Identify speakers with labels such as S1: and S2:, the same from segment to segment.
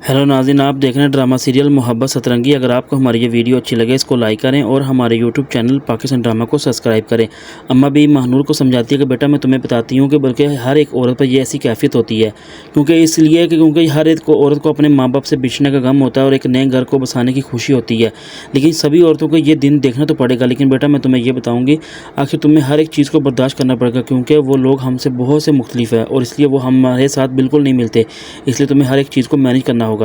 S1: Hello नाज़रीन, आप देख रहे हैं ड्रामा सीरियल मोहब्बत सतरंगी। अगर आपको हमारी ये वीडियो अच्छी लगे इसको लाइक करें और हमारे यूट्यूब चैनल पाकिस्तान ड्रामा को सब्सक्राइब करें। अम्मा भी महानूर को समझाती है कि बेटा मैं तुम्हें बताती हूँ कि बल्कि हर एक औरत पर ये ऐसी कैफियत होती है, क्योंकि हर एक औरत को अपने माँ बाप से बिछड़ने का गम होता है और एक नए घर को बसाने की खुशी होती है। लेकिन सभी औरतों को ये दिन देखना तो पड़ेगा। लेकिन बेटा मैं तुम्हें ये बताऊँगी, आखिर तुम्हें हर एक चीज़ को बर्दाश्त करना पड़ेगा, क्योंकि वो लोग हमसे बहुत से मुख्तलिफ है और इसलिए वो हमारे साथ बिल्कुल नहीं मिलते। इसलिए तुम्हें हर एक चीज़ को मैनेज करना होगा।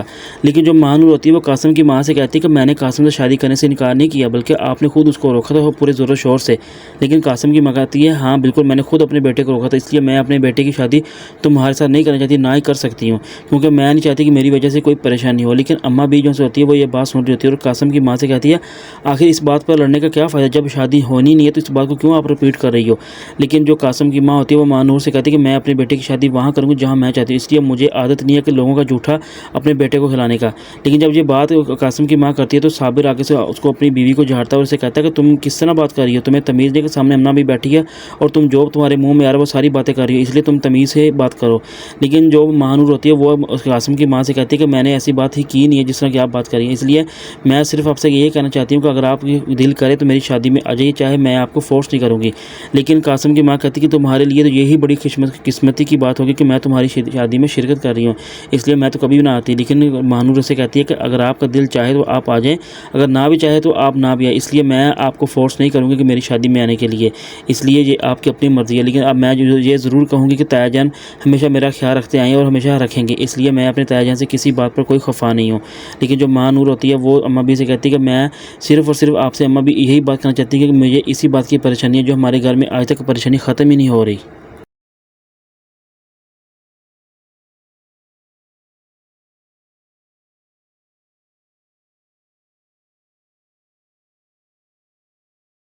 S1: लेकिन जो महानूर होती है वो कासिम की माँ से कहती है कि मैंने कासिम से शादी करने से इनकार नहीं किया, बल्कि आपने खुद उसको रोका था पूरे ज़ोर शोर से। लेकिन कासिम की माँ कहती है हाँ बिल्कुल, मैंने खुद अपने बेटे को रोका था, इसलिए मैं अपने बेटे की शादी तुम्हारे साथ नहीं करना चाहती, ना ही कर सकती हूँ, क्योंकि मैं नहीं चाहती कि मेरी वजह से कोई परेशानी हो। लेकिन अम्मा भी जो होती है वो ये बात सुन रही होती है और कासिम की माँ से कहती है आखिर इस बात पर लड़ने का क्या फ़ायदा, जब शादी होनी नहीं है तो इस बात को क्यों आप रिपीट कर रही हो। लेकिन जो कासिम की माँ होती है वो महानूर से कहती है कि मैं अपने बेटे की शादी वहाँ करूँगी जहाँ मैं चाहती हूँ, इसलिए मुझे आदत नहीं है कि लोगों का जूठा अपने बेटे को खिलाने का। लेकिन जब ये बात कासिम की माँ करती है तो साबिर आगे से उसको अपनी बीवी को झाड़ता है और उसे कहता है कि तुम किस तरह बात कर रही हो, तुम्हें तमीज़ नहीं, के सामने अम्मा भी बैठी है और तुम जो तुम्हारे मुंह में आ रहा है वो सारी बातें कर रही हो, इसलिए तुम तमीज़ से बात करो। लेकिन जो महानूर होती है वो कासिम की माँ से कहती है कि मैंने ऐसी बात ही की नहीं है जिस तरह की आप बात कर रही हैं, इसलिए मैं सिर्फ आपसे यही कहना चाहती हूँ कि अगर आप दिल करे तो मेरी शादी में आ जाइए, चाहे मैं आपको फोर्स नहीं करूँगी। लेकिन कासिम की माँ कहती है कि तुम्हारे लिए तो यही बड़ी किस्मती की बात होगी कि मैं तुम्हारी शादी में शिरकत कर रही हूँ, इसलिए मैं तो कभी भी ना आती। लेकिन महानूर से कहती है कि अगर आपका दिल चाहे तो आप आ जाएं, अगर ना भी चाहे तो आप ना भी आए, इसलिए मैं आपको फोर्स नहीं करूँगी कि मेरी शादी में आने के लिए, इसलिए ये आपकी अपनी मर्ज़ी है। लेकिन अब मैं ये ज़रूर कहूँगी कि ताया जान हमेशा मेरा ख्याल रखते आए और हमेशा रखेंगे, इसलिए मैं अपने ताया जान से किसी बात पर कोई खफा नहीं हूँ। लेकिन जो माँ नूर होती है वो अम्मा भी से कहती है कि मैं सिर्फ़ और सिर्फ आपसे अम्मा भी यही बात करना चाहती है कि मुझे इसी बात की परेशानी है जो हमारे घर में आज तक परेशानी ख़त्म ही नहीं हो रही।